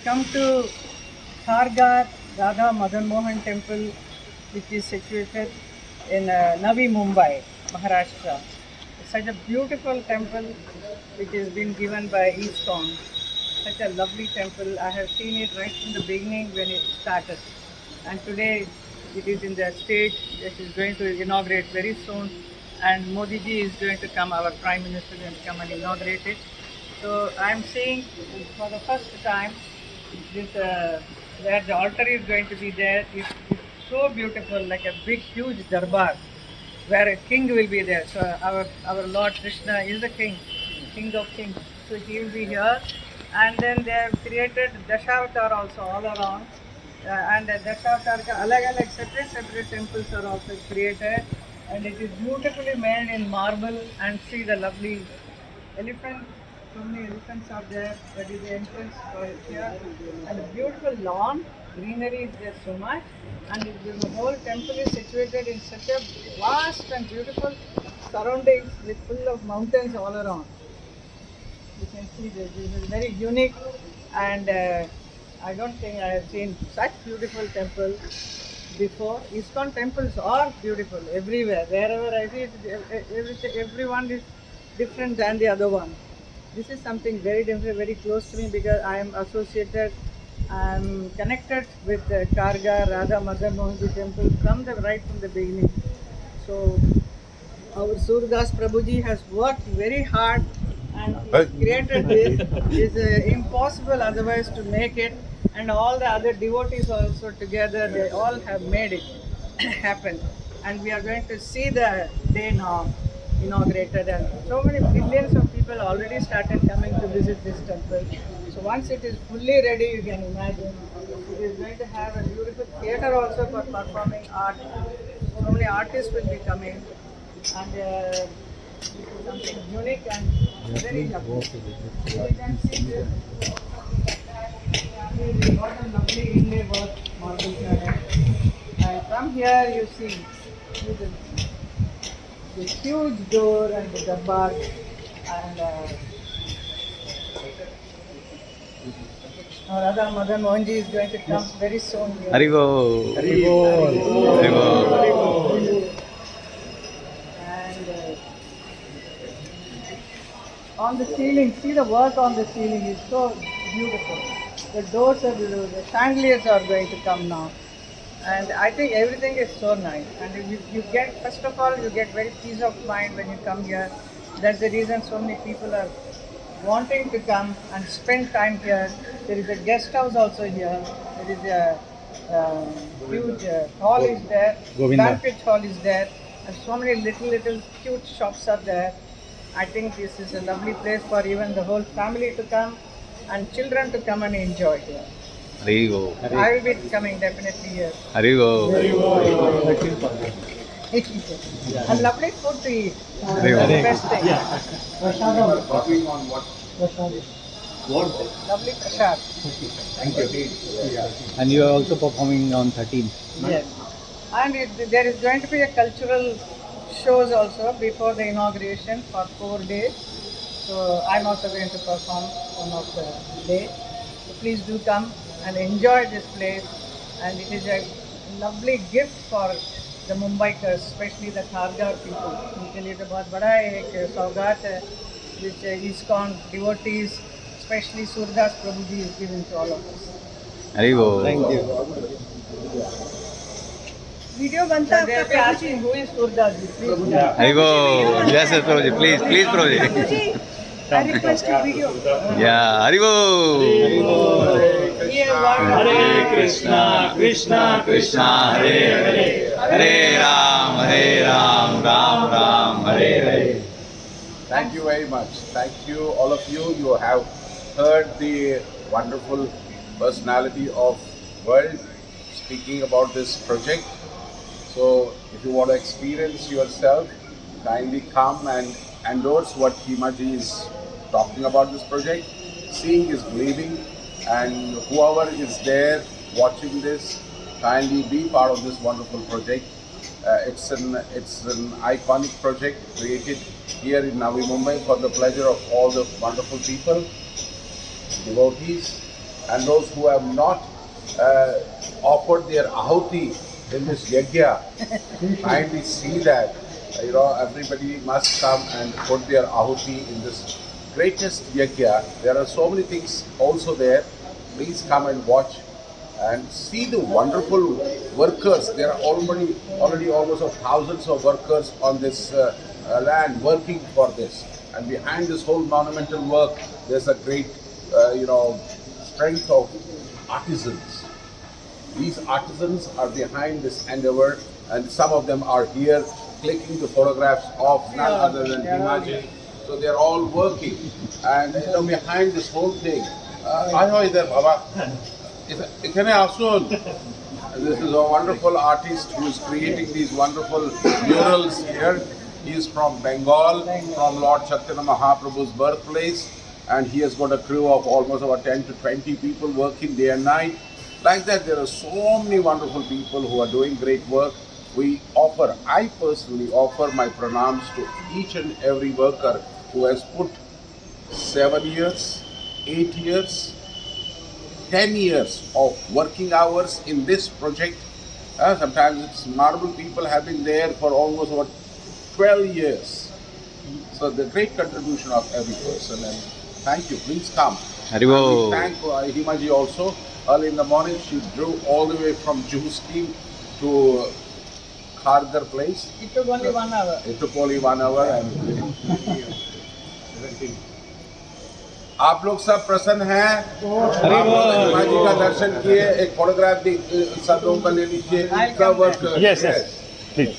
Come to Khargar Radha Madan Mohan Temple, which is situated in Navi Mumbai, Maharashtra. It's such a beautiful temple which has been given by ISKCON. Such a lovely temple. I have seen it right from the beginning when it started. And today it is in the stage that is going to inaugurate very soon. And Modi ji is going to come, our Prime Minister is going to come and inaugurate it. So I'm seeing for the first time this where the altar is going to be there. It's so beautiful, like a big, huge darbar where a king will be there. So our Lord Krishna is the king, king of kings. So he will be here, and then they have created Dashavatar also all around. And the Dashavatar ka alag separate temples are also created, and it is beautifully made in marble. And see the lovely elephant, so many elephants are there. That is the entrance for here. And a beautiful lawn, greenery is there so much. And the whole temple is situated in such a vast and beautiful surroundings with full of mountains all around. You can see this is very unique, and I don't think I have seen such beautiful temple before. ISKCON temples are beautiful everywhere. Wherever I see it, everyone is different than the other one. This is something very different, very close to me because I am associated, I am connected with the Karga Radha Madan Mohanji temple from the right from the beginning. So our Surdas Prabhuji has worked very hard and he created this. It's impossible otherwise to make it, and all the other devotees also together, they all have made it happen. And we are going to see the day now inaugurated, and so many billions of people already started coming to visit this temple. So once it is fully ready, you can imagine it is going to have a beautiful theatre also for performing art. So many artists will be coming, and this is something unique and very lovely. So you can see this. What a lovely inlay work marble here. And from here you see the huge door and the darbar, and Radha Madan Mohanji is going to come very soon here. Haribo. And on the ceiling, see the work on the ceiling is so beautiful. The doors are beautiful, the chandeliers are going to come now. And I think everything is so nice. And you get, first of all, you get very peace of mind when you come here. That's the reason so many people are wanting to come and spend time here. There is a guest house also here. There is a huge hall is there. Govinda. Banquet hall is there. And so many little cute shops are there. I think this is a lovely place for even the whole family to come and children to come and enjoy here. Haribo. I will be coming definitely here. Haribo. And lovely food to eat. Haribo. That's the best thing. Prashadam. Working on what? Prashadam. What? Lovely prasad. Thank you. And you are also performing on 13th. Yes. And there is going to be a cultural shows also before the inauguration for 4 days. So I'm also going to perform one of the day. So please do come and enjoy this place. And it is a lovely gift for the Mumbaikars, especially the Khargar people. उनके लिए तो बहुत बड़ा एक सौगात है which ISKCON devotees, especially Surdas Prabhuji, is given to all of us. Haribo. Thank you. Video बनता है आपका प्रभु who is Surdas ji? Please. Haribo. Yes, yes, Prabhuji. Please, Prabhuji. I request a video. Yeah, Haribo. Hare Krishna, Krishna Krishna, Hare Hare, Hare Ram, Ram Ram, Hare Hare. Thank you very much. Thank you, all of you. You have heard the wonderful personality of world speaking about this project. So, if you want to experience yourself, kindly come and endorse what Himaji is talking about this project. Seeing is believing, and whoever is there watching this, kindly be part of this wonderful project. It's an iconic project created here in Navi Mumbai for the pleasure of all the wonderful people, devotees, and those who have not offered their ahuti in this yajna, kindly see that. Everybody must come and put their ahuti in this greatest yajna. There are so many things also there. Please come and watch and see the wonderful workers. There are already almost thousands of workers on this land working for this. And behind this whole monumental work, there's a great, strength of artisans. These artisans are behind this endeavor, and some of them are here clicking the photographs of none other than Himaji. So they're all working, and behind this whole thing. This is a wonderful artist who is creating these wonderful murals here. He is from Bengal, from Lord Chaitanya Mahaprabhu's birthplace, and he has got a crew of almost about 10 to 20 people working day and night. Like that, there are so many wonderful people who are doing great work. I personally offer my pranams to each and every worker who has put 7 years, 8 years, 10 years of working hours in this project. Sometimes it's marble people have been there for almost about 12 years. So the great contribution of every person, and thank you. Please come. Haribol. And we thank Hima ji also. Early in the morning, she drove all the way from Juhu scheme to Khargar place. It took only 1 hour. It took only 1 hour. And आप लोग सब प्रसन्न हैं? आप लोग हिमा जी का दर्शन किए, एक फोटोग्राफ सब लोगों का ले लीजिए। Yes, please.